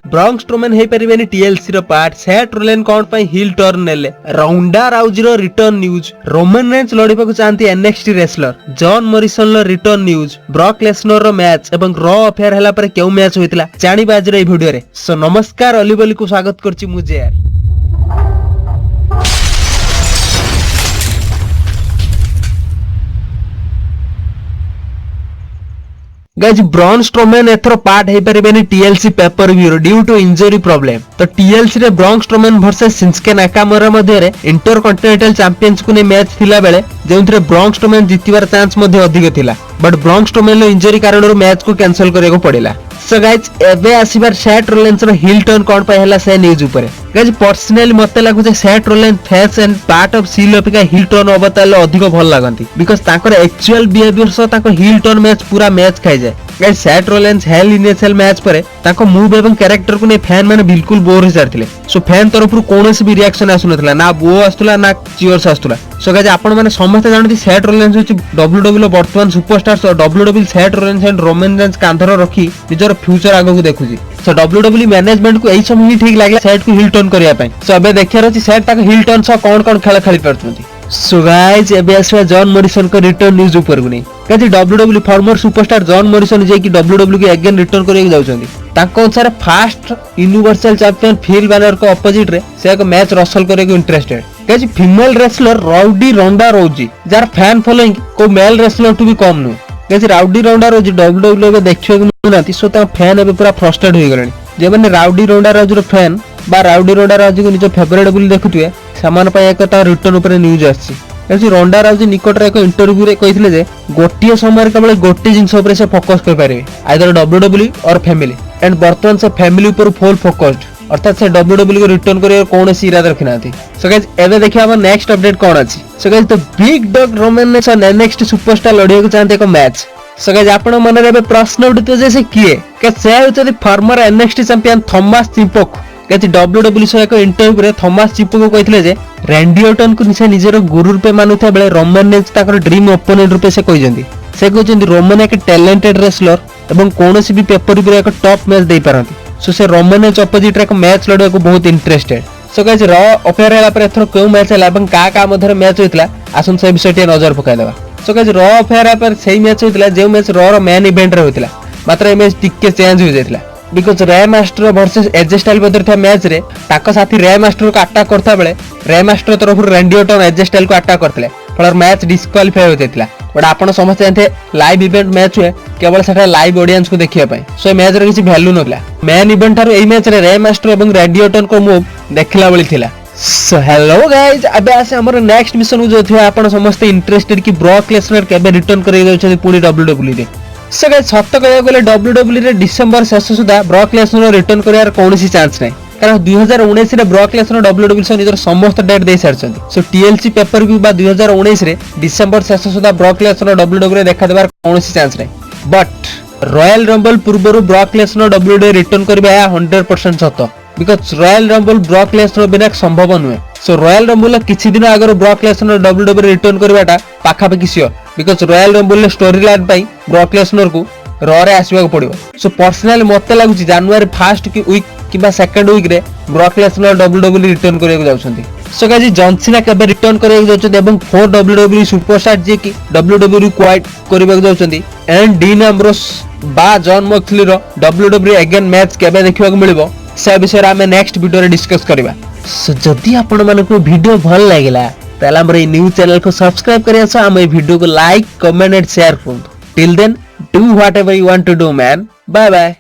Braun Strowman हे परिबेनी TLC रो part Seth रोलेन कोन पई हिल turn नेले राउंडा राउजी रो रिटर्न न्यूज रोमन रेंज लड़िबा को चाहती एनएक्सटी रेसलर जॉन मॉरिसन रो रिटर्न न्यूज ब्रॉक लेसनर रो match एवं raw affair हला पर केउ मैच होइतिला जानिबा आज रे वीडियो रे। सो नमस्कार ओली बोली को स्वागत करछि मुझे यार। गाइस ब्रॉन स्ट्रोमैन एथरो पार्ट हे परिबेनी TLC pay per view due to injury problem. तो टीएलसी रे Braun Strowman versus Shinsuke Nakamura मध्ये रे इंटरकंटिनेंटल चैंपियंस को ने मैच थिला बेले जेउथरे ब्रॉन स्ट्रोमैन जितिबार चांस मध्ये अधिक थिला बट ब्रॉन स्ट्रोमैन लो इंजरी कारण मैच को कैंसिल करे को पड़िला। सो गाइस एबे आसीबार सेथ रोलेंस रो हिल टर्न कोन पय हला से न्यूज ऊपर। गाइस पर्सनली मते लागु जे Seth Rollins face and part of सील अपिका हिल टर्न अवतार अधिक भल लागंती बिकॉज़ ताकर एक्चुअल बिहेवियर सो ताको हिल टर्न मैच पूरा मैच खाइ जाय। Guys Seth Rollins hell in a cell match परे ताको मूव एवं कैरेक्टर को ने फैन माने बिल्कुल बोर हो जारथिले। सो फैन तरफरु कोनोसी भी रिएक्शन आसुनथला ना बो आस्तुला ना चियर्स आस्तुला। सो गाइस आपण माने समस्त जानथि सेथ रोलेंस होछि डब्ल्यूडब्ल्यूई वर्तमान superstar. So WWE Seth Rollins and Roman Reigns कांधर रखी निजर फ्यूचर आगो को देखुछि। सो डब्ल्यूडब्ल्यूई मैनेजमेंट को एई समय ही ठीक लागला सेथ को हिल टर्न करिया पय। सो अबे देखिया रहछि सेथ ताको हिल टर्न सो कोन खेल खेली परछथि। सो गाइस एबे आसवा जॉन मॉरिसन को रिटर्न न्यूज ऊपर गुनी कथि WWE former superstar John Morrison जे कि डब्ल्यूडब्ल्यूई के अगेन रिटर्न करिया जाउछन्ती। ताको अनुसार first universal champion Finn Balor को अपोजिट रे से एक मैच रसल करे को interested. Guys female wrestler Ronda Rousey जार फैन फॉलोइंग को मेल रेसलर टू भी कम नु। गाइस राउंडा रोजी डब्ल्यूडब्ल्यूई में देखियो मिलनाती। सो ता फैन एबे पूरा फ्रस्ट्रेटेड होई गलेनी जे माने राउंडा रोजी रो फैन बा राउंडा रोजी को निज फेवरेट बोली देखुथिए सामान पय एक ता रिटर्न ऊपर न्यूज आछि। एसी रोंडा राउजी निकट रे एक इंटरव्यू रे कहिथिले जे गोटिए समय केवल गोटे जिंस ऊपर से फोकस कर पारे आइदर डब्ल्यूडब्ल्यूई और फैमिली एंड बर्तमान से फैमिली ऊपर फुल फोकस्ड अर्थात से डब्ल्यूडब्ल्यूई को रिटर्न करे कोनोसी इरादा रखिनाथि। सो गाइस एबे देखिया हम नेक्स्ट अपडेट कोन अछि। So guys the big dog Roman Reigns और नेक्स्ट सुपरस्टार लड़िया को चाहते एक मैच। सो गाइस आपण मन रे प्रश्न उठितो जे से किए के से होते फॉर्मर एनएक्सटी चैंपियन थॉमस चिम्पोक। कहती डब्ल्यूडब्ल्यूई सो एक इंटरव्यू रे थॉमस चिम्पोक को कहिथिले जे रैंडी ऑर्टन को निसे निजर गुरु रूपे मानुथा बेले रोमन रेंज ताकर ड्रीम ओपोनेंट रूपे से कहिजंती। से कहजंती रोमन एक टैलेंटेड रेसलर एवं कोनोसी भी पेपर ऊपर एक टॉप मैच दे पारंती। सो से रोमन रेंज अपोजिट रे एक मैच लड़िया को बहुत interested. So guys raw affair हला पर एथरो केउ मैच हला एवं का मधर मैच होइतला आसन से विषय टे नजर पकाय देबा। सो गाइस रॉ अफेयर पर सेही मैच होइतला जे मैच रॉ रो मेन इवेंट रे होइतला मात्र ए मैच टिके चेंज हो जाइतला बिकॉज़ रे मास्टर वर्सेस एजे स्टाइल बदर था मैच रे ताको साथी रे मास्टर को अटैक करता बेले रे मास्टर तरफ रैंडी ऑर्टन एजे स्टाइल को अटैक करथले फलर मैच डिस्क्वालीफाई हो जाइतला। बट आपण समस्त जानते लाइव इवेंट मैच हुए केवल सेटा लाइव ऑडियंस को देखिया पय। सो मैच रे किछि वैल्यू नथला मेन इवेंट थारो एई मैच रे मास्टर एवं रैंडी ऑर्टन को मूव देखला बळी थिला। सो हेलो गाइस अबे आसे हमर नेक्स्ट मिशन जो थिया आपण समस्त इंटरेस्टेड कि ब्रॉक लेसनर केबे रिटर्न करै जाउछथि पुनी डब्ल्यूडब्ल्यूई रे। सो गाइस सत्य कहया गेले डब्ल्यूडब्ल्यूई रे डिसेंबर शेष सुधा ब्रॉक लेसनर रिटर्न करियार कोनोसी चांस नै कारण 2019 रे ब्रॉक लेसनर डब्ल्यूडब्ल्यूई से निजर समस्त डेट दे सारछथि। सो टीएलसी पेपर व्यू बा 2019 रे डिसेंबर शेष सुधा ब्रॉक लेसनर डब्ल्यूडब्ल्यूई रे देखा देबार कोनोसी चांस नै बट रॉयल रंबल पूर्वरु ब्रॉक लेसनर डब्ल्यूडब्ल्यूई रिटर्न करबा 100% सत्य because Royal Rumble Brock Lesnar बिना संभव नुहे। सो रॉयल रंबल किछि दिन आगर ब्रॉक लेसनर डब्ल्यूडब्ल्यूई रिटर्न करबाटा पाखा पाखी सियोर बिकॉज़ रॉयल रंबल ले स्टोरी लाइन पई ब्रॉक लेसनर को रॉ रे आसीबा को पड़िबो। सो पर्सनली मते लागु छि जनवरी फर्स्ट की वीक किबा सेकंड वीक रे ब्रॉक लेसनर डब्ल्यूडब्ल्यूई रिटर्न करिया जाउछन्ती। सो गाइस जॉन सीना केबे रिटर्न करिया जाउछन्ती एवं 4 डब्ल्यूडब्ल्यूई सुपरस्टार जे कि डब्ल्यूडब्ल्यूई क्वाइट करिया जाउछन्ती एंड डीन एम्ब्रोस बा जॉन मॉक्सली रो डब्ल्यूडब्ल्यूई अगेन मैच केबे देखिबा को मिलिबो से विषय रे हमें नेक्स्ट वीडियो रे डिस्कस करबा। सो जदी आपण मानको वीडियो भल लागिला ताला हमर ए न्यू चैनल को सब्सक्राइब करिया छ हम ए वीडियो को लाइक कमेंट एंड शेयर करू। Till then do whatever you want to do man. Bye bye.